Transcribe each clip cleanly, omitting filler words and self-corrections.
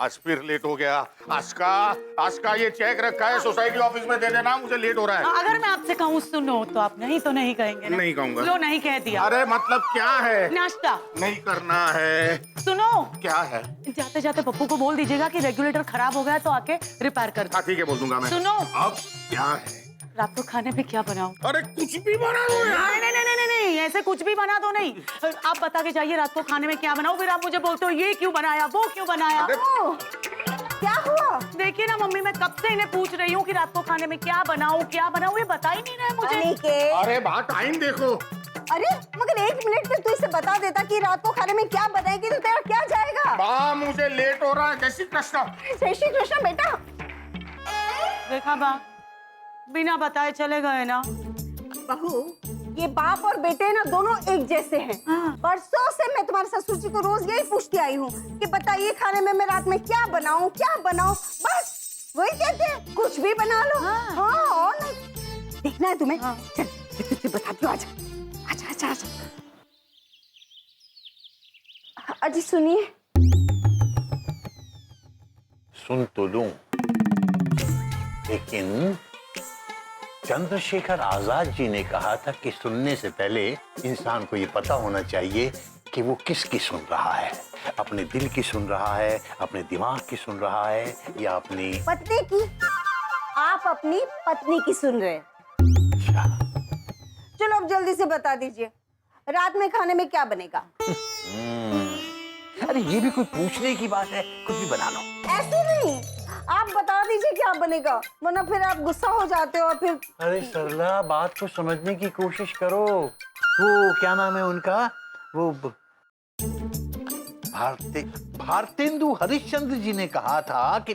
आज फिर लेट हो गया। आज का ये चेक रखा है, सोसाइटी ऑफिस में दे देना, मुझे लेट हो रहा है। अगर मैं आपसे कहूँ सुनो तो आप नहीं तो नहीं कहेंगे ना? नहीं कहूंगा। लो, नहीं कह दिया। अरे मतलब क्या है? नाश्ता नहीं करना है। सुनो, क्या है? जाते जाते पप्पू को बोल दीजिएगा कि रेगुलेटर खराब हो गया तो आके रिपेयर कर दे। हाँ ठीक है, बोल दूंगा मैं। सुनो, अब क्या है? रात को खाने में क्या बनाऊं? अरे कुछ भी बना दो यार। नहीं नहीं नहीं नहीं, ऐसे कुछ भी बना दो नहीं। आप बता के जाइए रात को खाने में क्या बनाऊं, फिर आप मुझे बोलते हो ये क्यों बनाया, वो क्यों बनाया। क्या हुआ? देखिए ना मम्मी, मैं कब से इन्हें पूछ रही हूँ कि रात को खाने में क्या बनाऊं, ये बता ही नहीं रहे मुझे। अनिकेत, अरे बात टाइम देखो। अरे मगर 1 मिनट से तू इसे बता देता कि रात को खाने में क्या बनाएगी तो तेरा क्या जाएगा? बा मुझे लेट हो रहा है। जय श्री कृष्ण। जय श्री कृष्ण बेटा। देखा बा, बिना बताए चले गए ना। बहू, ये बाप और बेटे ना दोनों एक जैसे हैं। बरसों से मैं तुम्हारे ससुर जी को रोज यही पूछती आई हूँ कि बताइए खाने में मैं रात में क्या बनाऊं, बस वही कहते हैं कुछ भी बना लो। हाँ और नहीं देखना है तुम्हें। चल मैं बताती हूँ, आजा आजा आजा। अजी सुनिए। सुन तो लूं, लेकिन चंद्रशेखर आजाद जी ने कहा था कि सुनने से पहले इंसान को ये पता होना चाहिए कि वो किसकी सुन रहा है। अपने दिल की सुन रहा है, अपने दिमाग की सुन रहा है, या अपनी पत्नी की। आप अपनी पत्नी की सुन रहे हैं। अच्छा। चलो अब जल्दी से बता दीजिए रात में खाने में क्या बनेगा। अरे ये भी कोई पूछने की बात है, कुछ भी बना लो। ऐसे नहीं, आप बता दीजिए क्या बनेगा, वरना फिर आप गुस्सा हो जाते हो और फिर। अरे सरला, बात को समझने की कोशिश करो। वो क्या नाम है उनका, वो भारतेंदु हरिश्चंद्र जी ने कहा था कि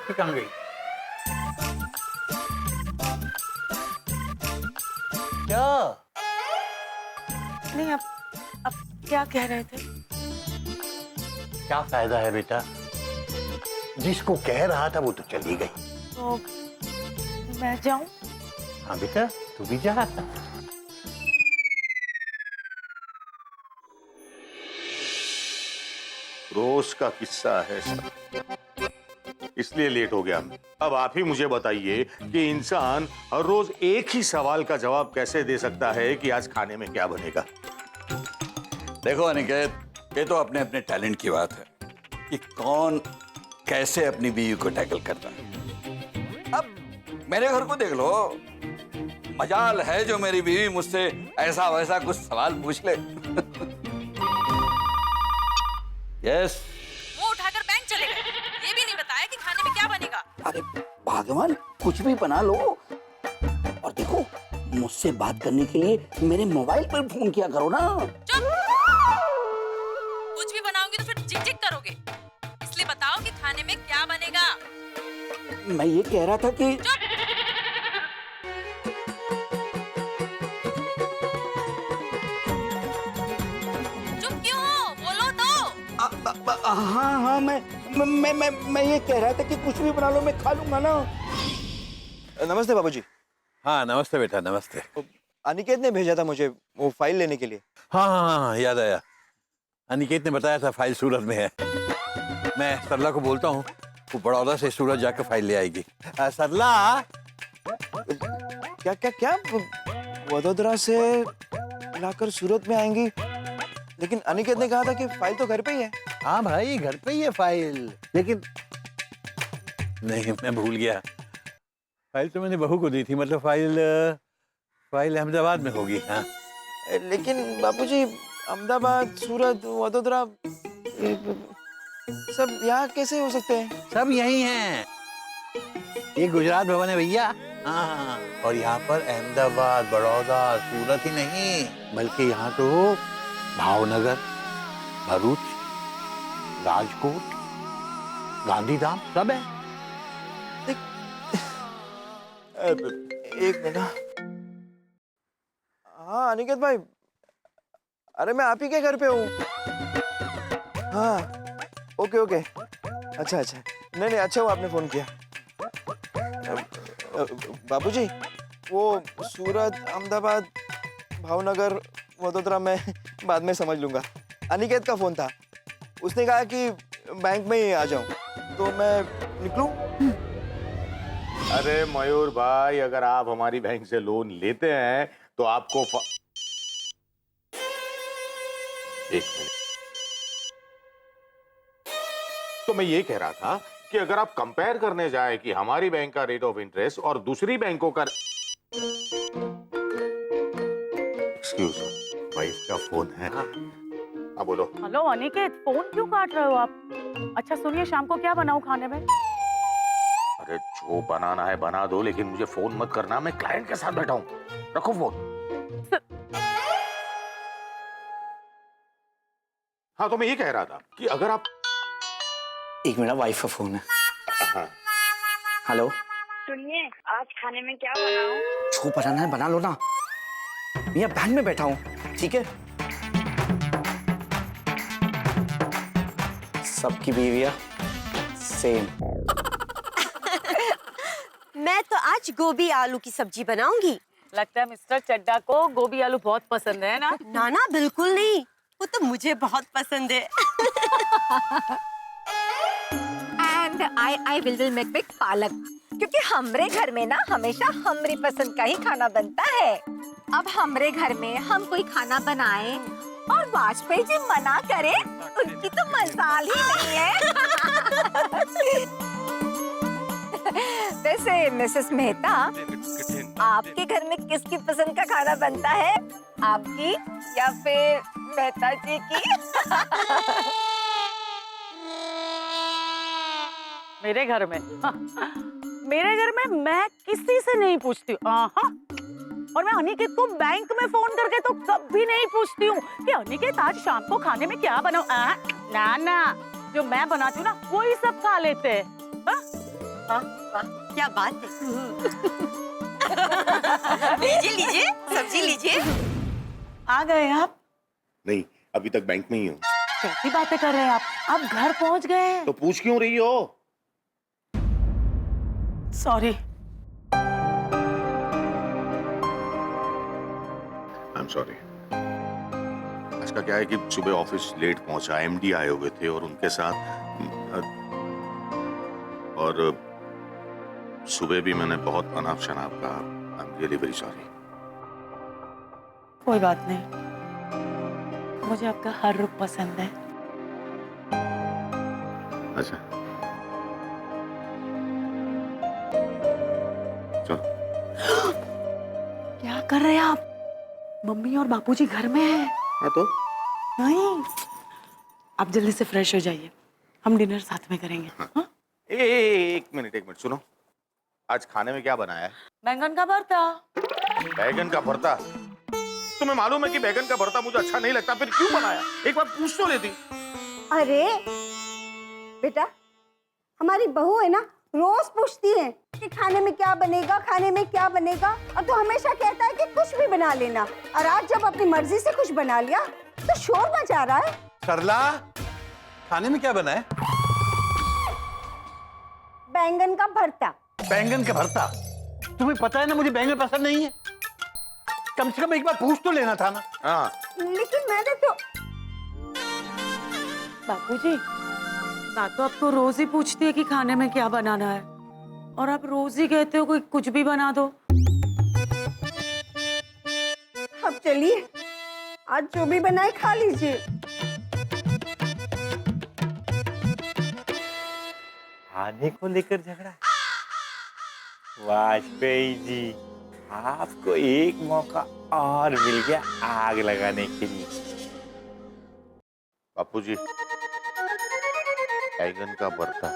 कहाँ गई? क्या? नहीं, अब क्या कह रहे थे? क्या फायदा है बेटा, जिसको कह रहा था वो तो चली गई। तो मैं जाऊं? हाँ बेटा, तू भी जा। रोज का किस्सा है सर, इसलिए लेट हो गया मैं। अब आप ही मुझे बताइए कि इंसान हर रोज एक ही सवाल का जवाब कैसे दे सकता है कि आज खाने में क्या बनेगा। देखो अनिकेत, ये तो अपने अपने टैलेंट की बात है कि कौन कैसे अपनी बीवी को टैकल करता है। अब मेरे घर को देख लो, मजाल है जो मेरी बीवी मुझसे ऐसा वैसा कुछ सवाल पूछ ले। यस। वो उठाकर बैंक चले गए, ये भी नहीं बताया कि खाने में क्या बनेगा। अरे भगवान, कुछ भी बना लो। और देखो, मुझसे बात करने के लिए मेरे मोबाइल पर फोन किया करो ना। चुप, कुछ भी बनाओगे तो फिर झिक झिक करोगे, इसलिए बताओ कि खाने में क्या बनेगा। मैं ये कह रहा था कि चुप क्यों हो? बोलो तो। हाँ, मैं ये कह रहा था कि कुछ भी बना लो, मैं खा लूंगा ना। नमस्ते बाबूजी। हाँ नमस्ते बेटा, नमस्ते। अनिकेत ने भेजा था मुझे वो फाइल लेने के लिए। हाँ, याद आया। अनिकेत ने बताया था फाइल सूरत में है। मैं सरला को बोलता हूँ, वो बड़ौदा से सूरत जाकर फाइल ले आएगी। सरला। क्या क्या क्या वडोदरा से लाकर सूरत में आएंगी, लेकिन अनिकेत ने कहा था कि फाइल तो घर पे ही है। हाँ भाई, घर पे ही है फाइल, लेकिन नहीं, मैं भूल गया। फाइल तो मैंने बहू को दी थी, मतलब फाइल अहमदाबाद में होगी। हाँ लेकिन बाबूजी, अहमदाबाद, सूरत, वडोदरा सब यहाँ कैसे हो सकते हैं? सब यही हैं। ये गुजरात भवन है भैया। हाँ, और यहाँ पर अहमदाबाद, बड़ौदा, सूरत ही नहीं, बल्कि यहाँ तो भावनगर, भरूच, राजकोट, गांधीधाम सब है। एक मिनट। हाँ अनिकेत भाई, अरे मैं आप ही के घर पे हूँ। हाँ ओके। अच्छा, नहीं अच्छा हुआ आपने फोन किया। बाबूजी, वो सूरत, अहमदाबाद, भावनगर, वडोदरा मैं बाद में समझ लूंगा। अनिकेत का फोन था। उसने कहा कि बैंक में ही आ जाऊं, तो मैं निकलूं? अरे मयूर भाई, अगर आप हमारी बैंक से लोन लेते हैं तो आपको एक मिनट। तो मैं ये कह रहा था कि अगर आप कंपेयर करने जाए कि हमारी बैंक का रेट ऑफ इंटरेस्ट और दूसरी बैंकों का, एक्सक्यूज वाइफ का फोन है। हाँ बोलो। हेलो अनिकेत, फोन क्यों काट रहे हो आप? अच्छा सुनिए, शाम को क्या बनाऊं खाने में? अरे जो बनाना है बना दो, लेकिन मुझे फोन मत करना, मैं क्लाइंट के साथ बैठा हूं। रखो फोन। हाँ तो मैं ये कह रहा था कि अगर आप, एक मिनट, वाइफ का फोन है। हाँ। हेलो, सुनिए, आज खाने में क्या बनाऊं? जो बनाना है बना लो ना। मैं यहाँ बैंक में बैठा हूँ, ठीक है? सबकी बीवियाँ सेम। मैं तो आज गोभी आलू की सब्जी बनाऊंगी। लगता है मिस्टर चड्डा को गोभी आलू बहुत पसंद है ना? ना ना, बिल्कुल नहीं, वो तो मुझे बहुत पसंद है। एंड आई विल मेक पालक, क्योंकि हमरे घर में ना हमेशा हमरी पसंद का ही खाना बनता है। अब हमरे घर में हम कोई खाना बनाए और वाजपेयी जी मना करे, उनकी तो मजाल ही नहीं है। वैसे मिसेस मेहता, आपके घर में किसकी पसंद का खाना बनता है? आपकी या फिर मेहता जी की? मेरे घर में मेरे घर में मैं किसी से नहीं पूछती हूँ। और मैं अनिकेत को बैंक में फोन करके तो कभी नहीं पूछती हूँ कि अनिकेत आज शाम को खाने में क्या बनाऊं। ना ना, जो मैं बनाती हूँ ना वही सब खा लेते हैं। क्या बात है। लीजिए लीजिए, सब्जी लीजिए। आ गए आप? नहीं, अभी तक बैंक में ही हूँ। कैसी बातें कर रहे हैं आप घर पहुंच गए? तो पूछ क्यों रही हो? सॉरी। I am sorry. आज का क्या है कि सुबह ऑफिस लेट पहुंचा, एमडी आए हुए थे और उनके साथ, और सुबह भी मैंने बहुत अनाप शनाप कहा। I am really very sorry. कोई बात नहीं, मुझे आपका हर रुख पसंद है। अच्छा चलो। क्या कर रहे हैं आप? मम्मी और बापूजी घर में हैं। हाँ तो नहीं, आप जल्दी से फ्रेश हो जाइए, हम डिनर साथ में करेंगे। हाँ? एक मिनट सुनो, आज खाने में क्या बनाया है? बैंगन का भरता। बैगन का भरता? तुम्हें मालूम है कि बैगन का भरता मुझे अच्छा नहीं लगता, फिर क्यों बनाया? एक बार पूछ तो लेती। अरे बेटा, हमारी बहू है ना, रोज पूछती है कि खाने में क्या बनेगा, खाने में क्या बनेगा, और तो हमेशा कहता है कि कुछ भी बना लेना। और आज जब अपनी मर्जी से कुछ बना लिया तो शोर मचा रहा है। सरला, खाने में क्या बना है? बैंगन का भरता। बैंगन का भरता? तुम्हें पता है ना मुझे बैंगन पसंद नहीं है। कम से कम एक बार पूछ तो लेना था ना। हाँ, लेकिन मैंने तो, बापूजी, बात तो आपको रोज ही पूछती है कि खाने में क्या बनाना है, और आप रोज ही कहते हो कि कुछ भी बना दो। अब चलिए, आज जो भी बनाए खा लीजिए। खाने को लेकर झगड़ा? वाजपेयी जी, आपको एक मौका और मिल गया आग लगाने के लिए। बापूजी, बैगन का भरता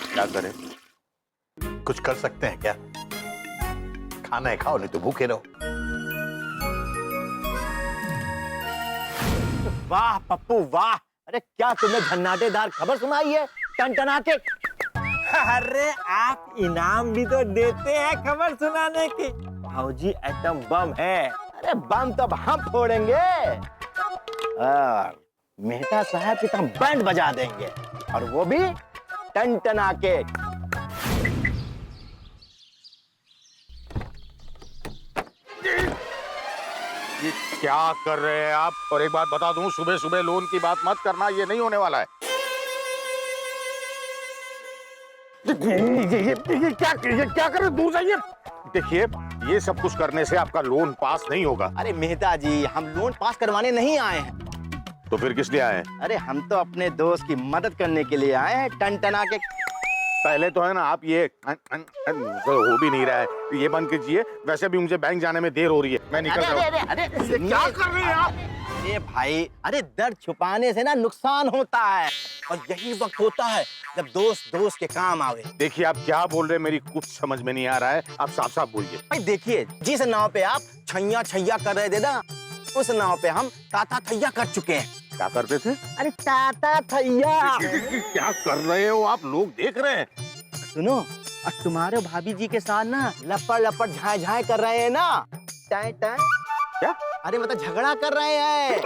क्या करें? कुछ कर सकते हैं क्या? खाना है खाओ, नहीं तो भूखे रहो। वाह पप्पू वाह, अरे क्या तुमने झन्नाटेदार खबर सुनाई है, टनटना के। अरे आप इनाम भी तो देते हैं खबर सुनाने की। भाऊजी एटम बम है। अरे बम तो अब हम फोड़ेंगे और मेहता साहब की तो बैंड बजा देंगे, और वो भी टनटना के। क्या कर रहे हैं आप? और एक बात बता दूं, सुबह सुबह लोन की बात मत करना, ये नहीं होने वाला है। ये क्या कर रहे? दूर जाइए। देखिए, ये सब कुछ करने से आपका लोन पास नहीं होगा। अरे मेहता जी, हम लोन पास करवाने नहीं आए हैं। तो फिर किस लिए आए हैं? अरे हम तो अपने दोस्त की मदद करने के लिए आए हैं, टनटना के। पहले तो है ना, आप ये हो भी नहीं रहा है, ये बंद कीजिए। वैसे भी मुझे बैंक जाने में देर हो रही है, मैं निकल रहा हूं। अरे क्या कर रहे हैं आप? अरे भाई, अरे दर्द छुपाने से ना नुकसान होता है, और यही वक्त होता है जब दोस्त दोस्त के काम आवे। देखिए, आप क्या बोल रहे हैं, मेरी कुछ समझ में नहीं आ रहा है। आप साफ साफ बोलिए। भाई देखिए, जिस नाव पे आप छैया छैया कर रहे थे ना, उस नाव पे हम ताता थैया कर चुके हैं। क्या करते थे? अरे ताता थैया। क्या कर रहे हो आप? लोग देख रहे हैं। सुनो, और तुम्हारे भाभी जी के साथ ना लपड़ लपड़ झाए झाए कर रहे हैं ना, टाय टाय। क्या? अरे मतलब झगड़ा कर रहे हैं।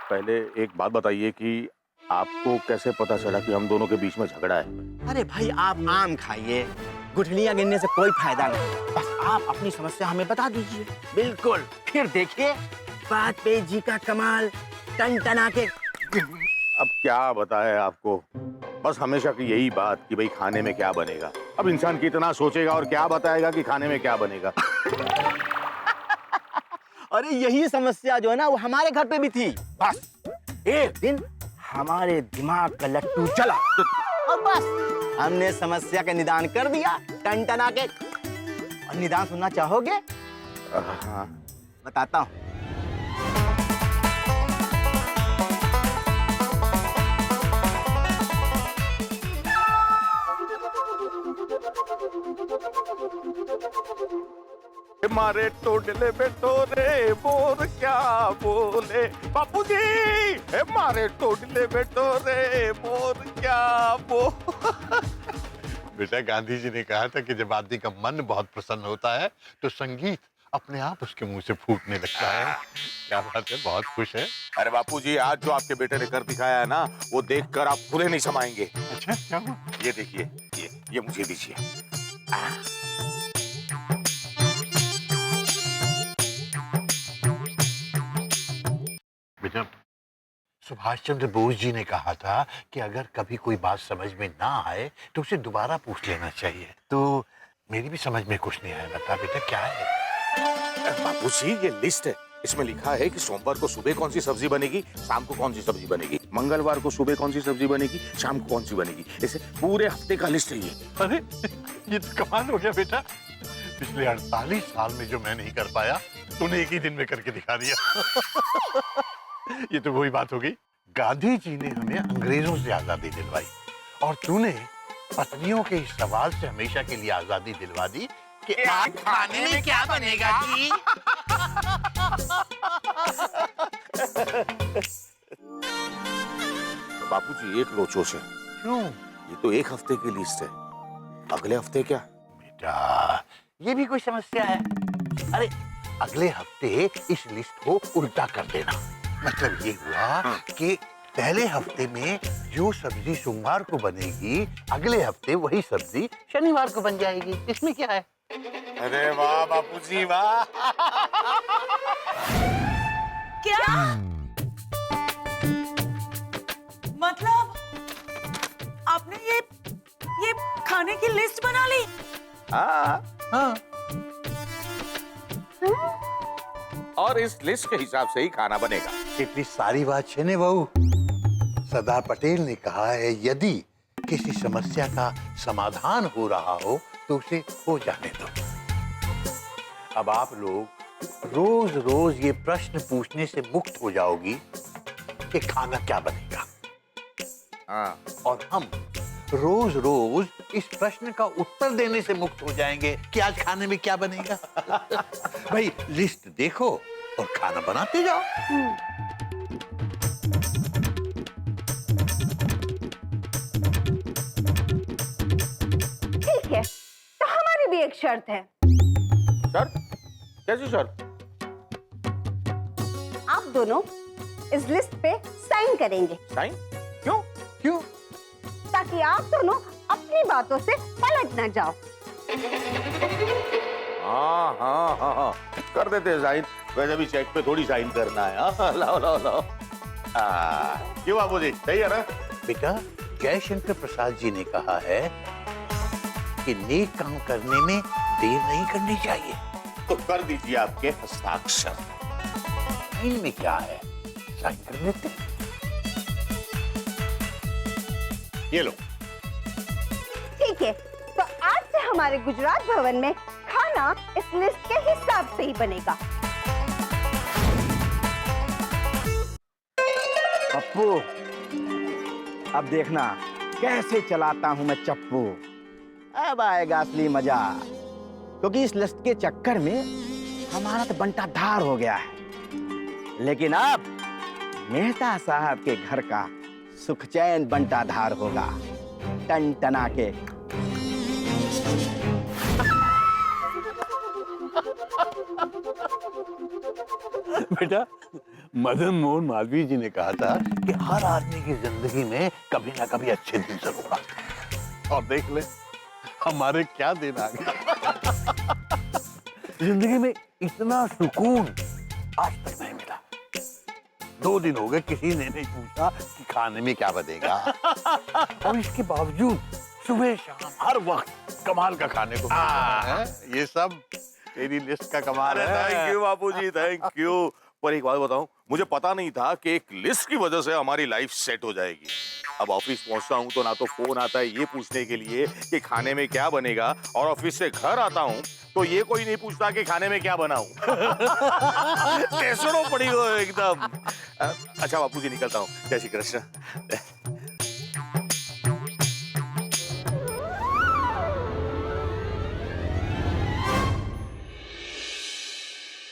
पहले एक बात बताइए कि आपको कैसे पता चला कि हम दोनों के बीच में झगड़ा है? अरे भाई, आप आम खाइए, गुठलियां गिनने से कोई फायदा नहीं। बस आप अपनी समस्या हमें बता दीजिए। बिल्कुल, फिर देखिए बात पे जी का कमाल, टनटना के। अब क्या बताएं आपको, बस हमेशा की यही बात कि भाई खाने में क्या बनेगा। अब इंसान कितना सोचेगा और क्या बताएगा कि खाने में क्या बनेगा। अरे यही समस्या जो है ना, वो हमारे घर पे भी थी। बस एक दिन हमारे दिमाग का लट्टू चला और बस हमने समस्या का निदान कर दिया, टनटना के। और निदान सुनना चाहोगे? हाँ। बताता हूँ। मारे टोडले में टोरे मोर क्या बोले बापूजी, मारे टोडले में टोरे मोर क्या बेटा, गांधी जी ने कहा था कि जब आदमी का मन बहुत प्रसन्न होता है तो संगीत अपने आप उसके मुंह से फूटने लगता है। क्या बात है, बहुत खुश है। अरे बापूजी, आज जो आपके बेटे ने कर दिखाया है ना, वो देखकर आप पूरे नहीं समाएंगे। अच्छा, क्या हुआ? ये देखिए, ये मुझे दीजिए। बेटा, सुभाष चंद्र बोस जी ने कहा था कि अगर कभी कोई बात समझ में ना आए तो उसे दोबारा पूछ लेना चाहिए। तो मेरी भी समझ में कुछ नहीं आया। बता बेटा, क्या है? बापूजी, ये लिस्ट है, इसमें लिखा है कि सोमवार को सुबह कौन सी सब्जी बनेगी, शाम को कौन सी सब्जी बनेगी, मंगलवार को सुबह कौन सी सब्जी बनेगी, शाम को कौन सी बनेगी। ऐसे पूरे हफ्ते का लिस्ट है ये। अरे ये तो कमाल हो गया बेटा। पिछले 48 साल में जो मैं नहीं कर पाया, तूने एक ही दिन में करके दिखा दिया। ये तो वही बात हो गई, गांधी जी ने हमें अंग्रेजों से आजादी दिलवाई और तूने पत्नियों के इस सवाल से हमेशा के लिए आजादी दिलवा दी कि आज खाने में क्या बनेगा जी। बापूजी, एक लोचो से क्यों? ये तो एक हफ्ते की लिस्ट है, अगले हफ्ते क्या? बेटा, ये भी कोई समस्या है? अरे अगले हफ्ते इस लिस्ट को उल्टा कर देना। मतलब ये हुआ कि पहले हफ्ते में जो सब्जी सोमवार को बनेगी, अगले हफ्ते वही सब्जी शनिवार को बन जाएगी। इसमें क्या है? अरे वाह बापूजी, वाह। क्या मतलब आपने ये खाने की लिस्ट बना ली? हाँ। और इस लिस्ट के हिसाब से ही खाना बनेगा। इतनी सारी बात है ने बहू। सरदार पटेल ने कहा है, यदि किसी समस्या का समाधान हो रहा हो तो उसे हो जाने दो। अब आप लोग रोज रोज ये प्रश्न पूछने से मुक्त हो जाओगी कि खाना क्या बनेगा। हाँ। और हम रोज रोज इस प्रश्न का उत्तर देने से मुक्त हो जाएंगे कि आज खाने में क्या बनेगा। भाई लिस्ट देखो और खाना बनाते जाओ। ठीक है, तो हमारी भी एक शर्त है। शर्त? कैसी शर्त? आप दोनों इस लिस्ट पे साइन करेंगे। साइन? क्यों? क्यों? ताकि आप दोनों अपनी बातों से पलट ना जाओ। हाँ हाँ हाँ हाँ, कर देते साइन। वैसे भी चेक पे थोड़ी साइन करना है। हाँ, लाओ लाओ लाओ। क्यों बाबूजी, सही है ना? बेटा, जयशंकर प्रसाद जी ने कहा है कि नेक काम करने में देर नहीं करनी चाहिए। तो कर दीजिए आपके हस्ताक्षर। इनमें क्या है, साइन कर लेते। ये लो। ठीक है, तो आज से हमारे गुजरात भवन में खाना इस लिस्ट के हिसाब से ही बनेगा। पप्पू, अब देखना कैसे चलाता हूं मैं चप्पू। अब आएगा असली मजा, क्योंकि इस लिस्ट के चक्कर में हमारा तो बंटा धार हो गया है। लेकिन अब मेहता साहब के घर का सुखचैन बंटा धार होगा, टन टना के। बेटा, मदन मोहन मालवीय जी ने कहा था कि हर आदमी की जिंदगी में कभी ना कभी अच्छे दिन जरूर आते। और देख ले, हमारे क्या दिन आ गए। जिंदगी में इतना सुकून आज तक नहीं मिला। 2 दिन हो गए किसी ने नहीं पूछा कि खाने में क्या बनेगा। और इसके बावजूद सुबह शाम हर वक्त कमाल का खाने को मिलता है। ये सब तेरी लिस्ट का कमाल है। थैंक यू बाबूजी, थैंक यू। पर एक बात बताऊं, मुझे पता नहीं था कि एक लिस्ट की वजह से हमारी लाइफ सेट हो जाएगी। अब ऑफिस पहुंचता हूं तो ना तो फोन आता है ये पूछने के लिए कि खाने में क्या बनेगा, और ऑफिस से घर आता हूं तो ये कोई नहीं पूछता कि खाने में क्या बनाऊं। टेंशनों पड़ी हो एकदम। अच्छा बापूजी, निकलता हूं। जय श्री कृष्ण।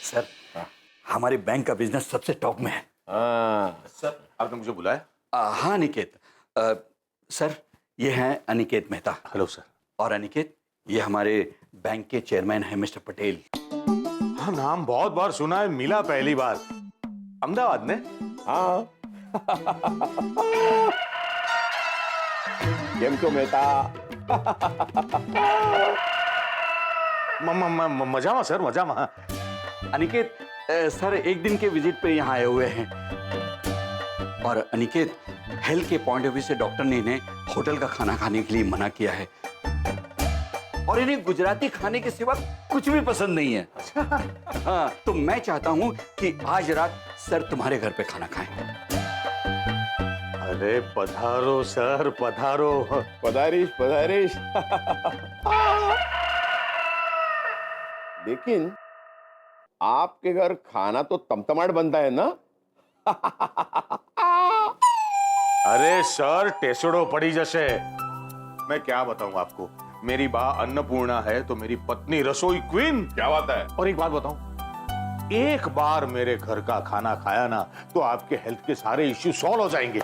सर, हमारे बैंक का बिजनेस सबसे टॉप में है। सर, आपने मुझे बुलाया? हाँ अनिकेत। सर, ये हैं अनिकेत मेहता। Hello sir. और अनिकेत, ये हमारे बैंक के चेयरमैन हैं मिस्टर पटेल। हाँ, नाम बहुत बार सुना है, मिला पहली बार अहमदाबाद में। हाँ। केम तो मेहता। मजामा सर, मजामा। अनिकेत, सर एक दिन के विजिट पे यहाँ आए हुए हैं। और अनिकेत, हेल्थ के पॉइंट ऑफ व्यू से डॉक्टर ने इन्हें होटल का खाना खाने के लिए मना किया है, और इन्हें गुजराती खाने के सिवा कुछ भी पसंद नहीं है। हाँ, तो मैं चाहता हूँ कि आज रात सर तुम्हारे घर पे खाना खाएं। अरे पधारो सर, पधारो। पधारिश पधारिश। लेकिन आपके घर खाना तो तमतमाट बनता है ना? अरे सर, टेसड़ो पड़ी जैसे। मैं क्या बताऊं आपको, मेरी माँ अन्नपूर्णा है तो मेरी पत्नी रसोई क्वीन। क्या बात है? और एक बात बताऊं, एक बार मेरे घर का खाना खाया ना तो आपके हेल्थ के सारे इश्यू सॉल्व हो जाएंगे।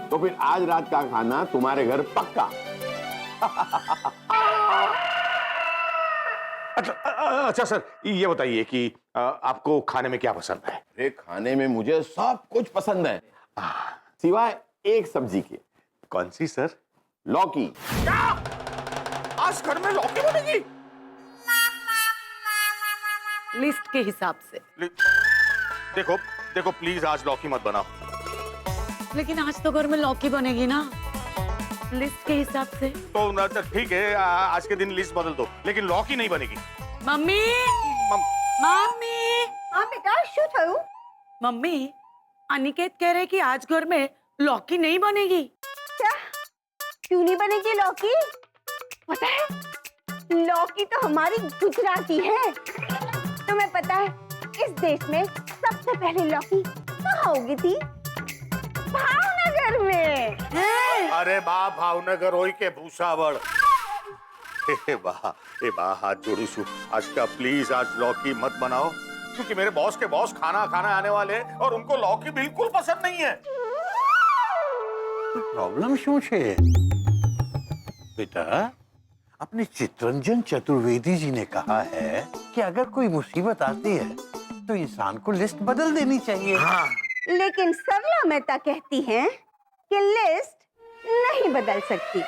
तो फिर आज रात का खाना तुम्हारे घर पक्का। अच्छा सर, ये बताइए कि आपको खाने में क्या पसंद है? अरे खाने में मुझे सब कुछ पसंद है, सिवाय एक सब्जी के। कौन सी सर? लौकी। क्या? आज घर में लौकी बनेगी? लिस्ट के हिसाब से। देखो देखो, प्लीज आज लौकी मत बनाओ। लेकिन आज तो घर में लौकी बनेगी ना, लिस्ट के हिसाब से। तो ठीक है, आज के दिन लिस्ट बदल दो, लेकिन लौकी नहीं बनेगी। Mummy, mummy. हाँ बेटा, शू थयु? मम्मी, अनिकेत कह रहे कि आज घर में लौकी नहीं बनेगी। क्या? क्यों नहीं बनेगी लौकी? पता है, लौकी तो हमारी गुजराती है। तुम्हें पता है, इस देश में सबसे पहले लौकी कहाँ उगी थी? भावनगर में। अरे बा, भावनगर होई के भूसावल। ए बा, हाथ जोड़ू छू, आज का प्लीज आज लौकी मत बनाओ, क्योंकि मेरे बॉस के बॉस खाना खाने आने वाले हैं और उनको लौकी बिल्कुल पसंद नहीं है। प्रॉब्लम શું છે? बेटा, अपने चित्तरंजन चतुर्वेदी जी ने कहा है कि अगर कोई मुसीबत आती है तो इंसान को लिस्ट बदल देनी चाहिए। हाँ। लेकिन सरला मेहता कहती हैं कि लिस्ट नहीं बदल सकती।